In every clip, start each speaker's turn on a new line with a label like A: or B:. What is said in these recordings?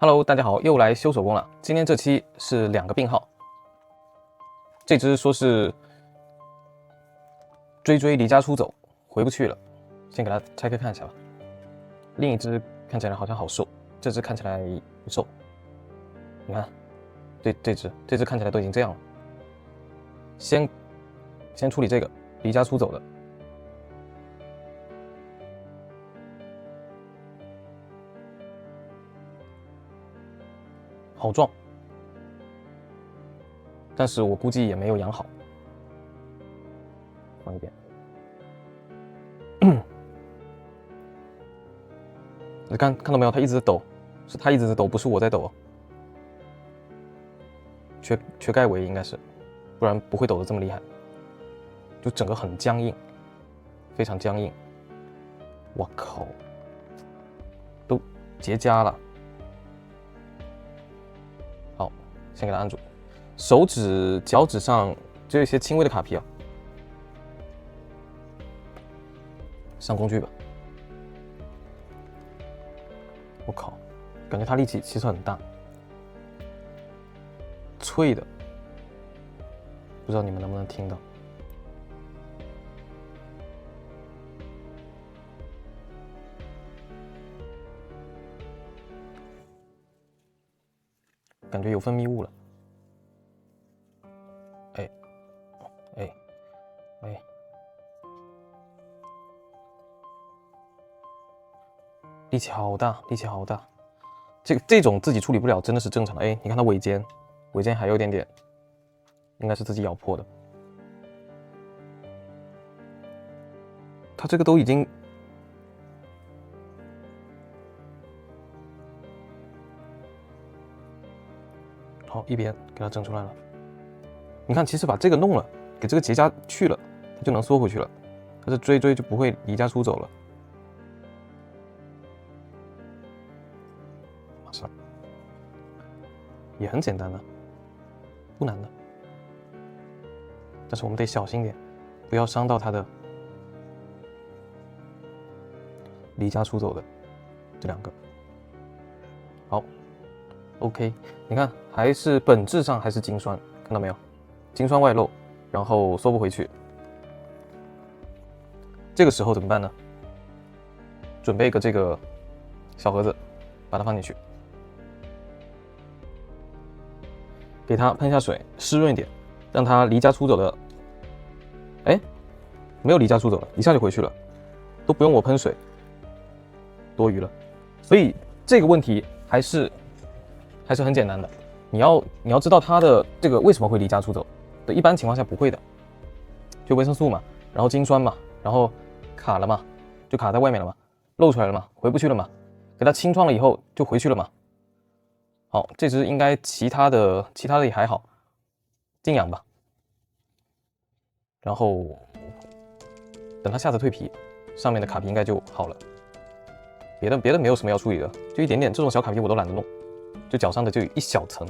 A: Hello， 大家好，又来修手工了。今天这期是2个病号，这只说是追离家出走，回不去了，先给它拆开看一下吧。另一只看起来好像好瘦，这只看起来不瘦。你看，这只看起来都已经这样了。先处理这个离家出走的。好壮，但是我估计也没有养好。放一边。你看到没有？它一直在抖，是它一直在抖，不是我在抖哦。缺钙围应该是，不然不会抖得这么厉害。就整个很僵硬，非常僵硬。我靠，都结痂了。好，先给它按住。手指、脚趾上只有一些轻微的卡皮啊。上工具吧。我靠，感觉它力气其实很大，脆的，不知道你们能不能听到。感觉有分泌物了。哎，力气好大，力气好大。这种自己处理不了，真的是正常的。哎，你看它尾尖还有一点点，应该是自己咬破的。它这个都已经。好，一边给它整出来了。你看，其实把这个弄了，给这个结痂去了，它就能缩回去了。它这追就不会离家出走了。马上，也很简单的，不难的。但是我们得小心点，不要伤到它的离家出走的这2个。好。OK， 你看，还是本质上还是精栓，看到没有？精栓外露，然后缩不回去。这个时候怎么办呢？准备一个这个小盒子，把它放进去，给它喷一下水，湿润一点，让它离家出走的。哎，没有离家出走了，一下就回去了，都不用我喷水，多余了。所以这个问题还是很简单的，你要知道它的这个为什么会离家出走。一般情况下不会的，就维生素嘛，然后精栓嘛，然后卡了嘛，就卡在外面了嘛，露出来了嘛，回不去了嘛，给它清创了以后就回去了嘛。好，这只应该其他的也还好，静养吧。然后等它下次蜕皮，上面的卡皮应该就好了。别的没有什么要处理的，就一点点这种小卡皮我都懒得弄。就脚上的就有一小层，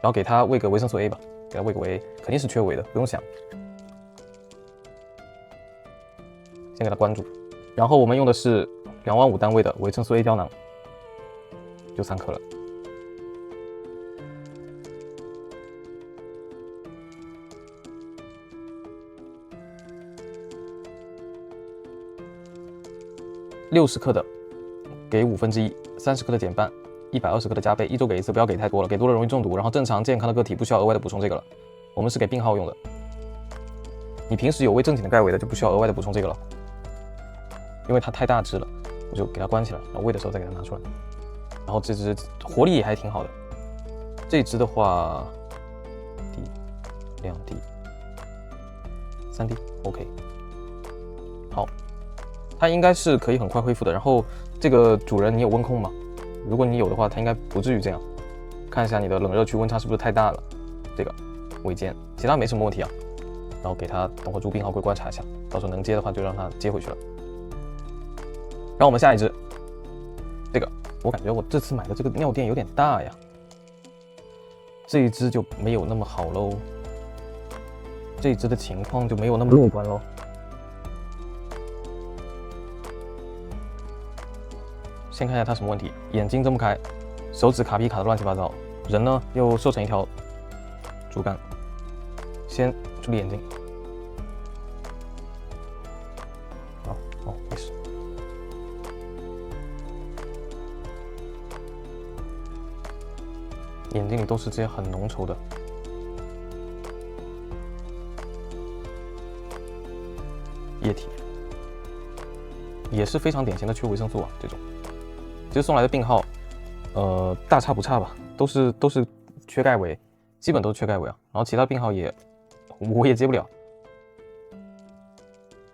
A: 然后给它喂个维生素 A 吧，给它喂个维 A， 肯定是缺维的，不用想。先给它关住，然后我们用的是25000单位的维生素 A 胶囊，就3颗了。60克的给1/5， 30克的减半。120克的加倍，1周给1次，不要给太多了，给多了容易中毒。然后正常健康的个体不需要额外的补充这个了，我们是给病号用的。你平时有喂正经的钙维的就不需要额外的补充这个了，因为它太大只了，我就给它关起来，然后喂的时候再给它拿出来。然后这只活力也还挺好的，这只的话1滴、2滴、3滴 ，OK。好，它应该是可以很快恢复的。然后这个主人你有温控吗？如果你有的话，它应该不至于这样。看一下你的冷热区温差是不是太大了，这个尾尖，其他没什么问题啊。然后给它等会住病号会观察一下，到时候能接的话就让它接回去了。然后我们下一只，这个我感觉我这次买的这个尿垫有点大呀，这一只就没有那么好喽，这一只的情况就没有那么乐观喽。先看一下它什么问题，眼睛睁不开，手指卡皮卡的乱七八糟，人呢又瘦成一条竹竿。先处理眼睛。哦，没事。眼睛里都是这些很浓稠的液体，也是非常典型的缺维生素啊。这种其实送来的病号，大差不差吧，都是缺钙维，基本都是缺钙维啊。然后其他病号我也接不了，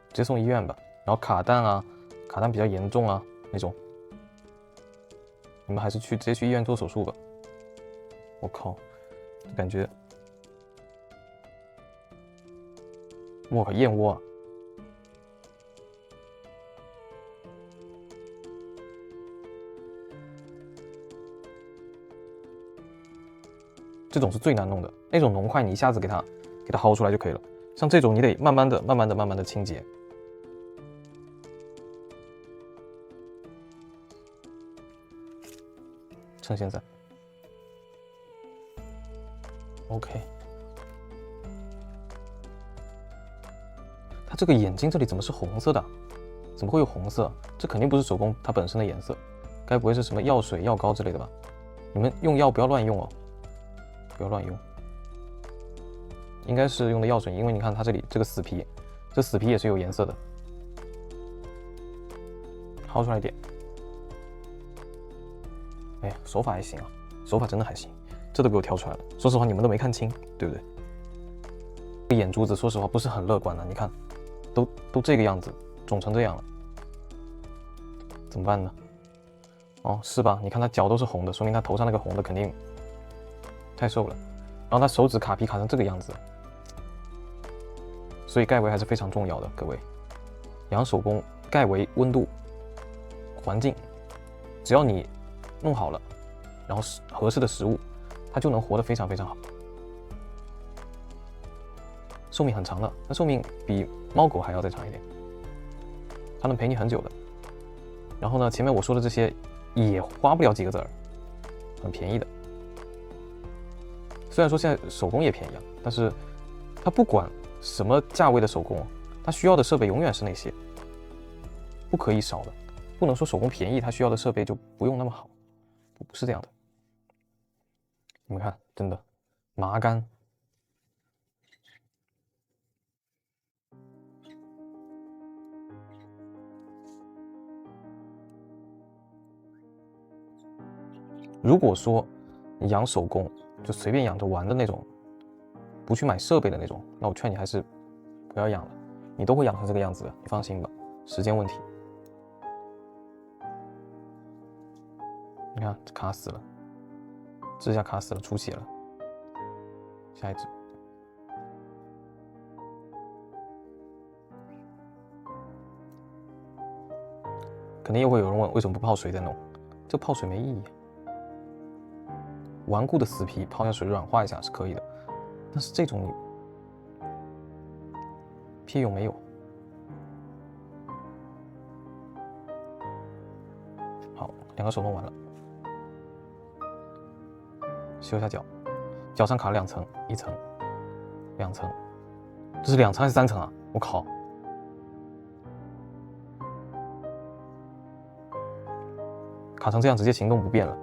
A: 直接送医院吧。然后卡蛋比较严重啊那种，你们还是直接去医院做手术吧。我靠，感觉，我靠，燕窝啊！这种是最难弄的，那种脓块你一下子给它薅出来就可以了。像这种你得慢慢的清洁。趁现在 ，OK。它这个眼睛这里怎么是红色的？怎么会有红色？这肯定不是手工它本身的颜色，该不会是什么药水、药膏之类的吧？你们用药不要乱用哦，不要乱用。应该是用的药水，因为你看它这里这个死皮，这死皮也是有颜色的。薅出来一点。哎呀，手法还行啊，手法真的还行，这都给我挑出来了。说实话，你们都没看清，对不对？眼珠子说实话不是很乐观的，你看，都这个样子，肿成这样了，怎么办呢？哦，是吧？你看他脚都是红的，说明他头上那个红的肯定太瘦了。然后他手指卡皮卡成这个样子，所以钙维还是非常重要的，各位。养手工，钙维、温度、环境，只要你弄好了，然后合适的食物，它就能活得非常好。寿命很长的，那寿命比猫狗还要再长一点，它能陪你很久的。然后呢，前面我说的这些也花不了几个子儿，很便宜的。虽然说现在手工也便宜啊，但是它不管什么价位的手工，它需要的设备永远是那些，不可以少的。不能说手工便宜，它需要的设备就不用那么好，不是这样的。你们看，真的麻杆。如果说你养手工就随便养着玩的那种，不去买设备的那种，那我劝你还是不要养了。你都会养成这个样子的，你放心吧，时间问题。你看卡死了，指甲卡死了，出血了。下一只，肯定又会有人问为什么不泡水再弄？这泡水没意义。顽固的死皮泡下水软化一下是可以的，但是这种你屁用没有。好，2个手弄完了，修一下脚，脚上卡了2层，1层、2层，这是2层还是3层啊？我靠！卡成这样直接行动不便了。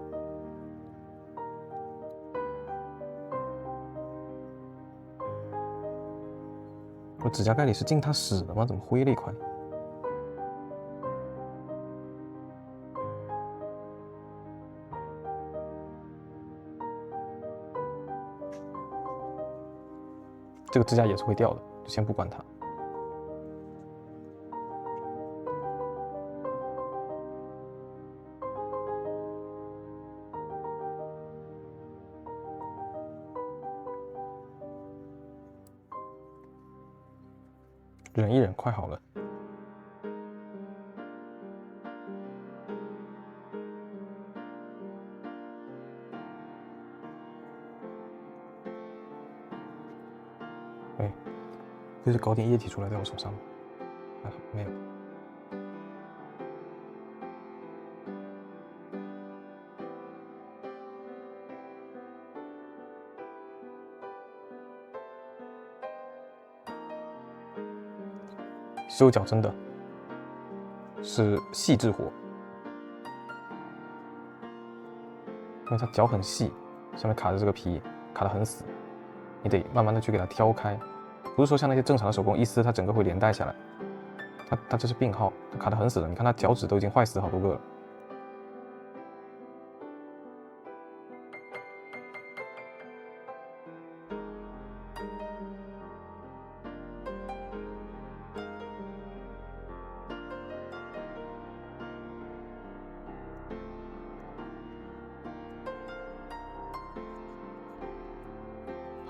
A: 我指甲盖里是进它屎了吗？怎么灰了一块？这个指甲也是会掉的，就先不管它。忍一忍，快好了。哎，就是搞点液体出来在我手上，还好没有。修脚真的是细致活，因为它脚很细，上面卡着这个皮，卡得很死，你得慢慢的去给它挑开，不是说像那些正常的手工一撕它整个会连带下来，它这是病号，它卡得很死了，你看它脚趾都已经坏死好多个了。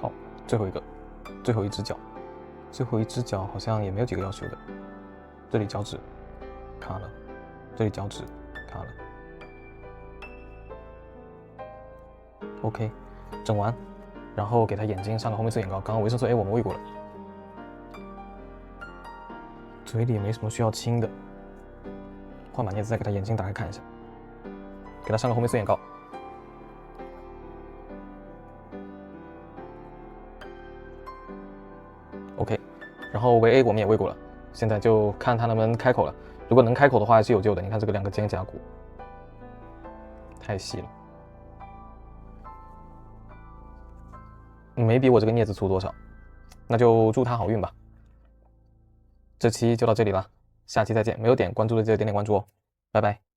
A: 好，最后一个，最后一只脚，最后一只脚好像也没有几个要修的。这里脚趾卡了，这里脚趾卡了。OK， 整完，然后给他眼睛上个红梅色眼膏。刚刚维生素 A 我们喂过了，嘴里也没什么需要清的。换把镊子再给他眼睛打开看一下，给他上个红梅色眼膏。OK， 然后维 A 我们也喂过了，现在就看他能不能开口了。如果能开口的话，还是有救的。你看这个2个肩胛骨太细了，没比我这个镊子粗多少，那就祝他好运吧。这期就到这里了，下期再见。没有点关注的记得点点关注哦，拜拜。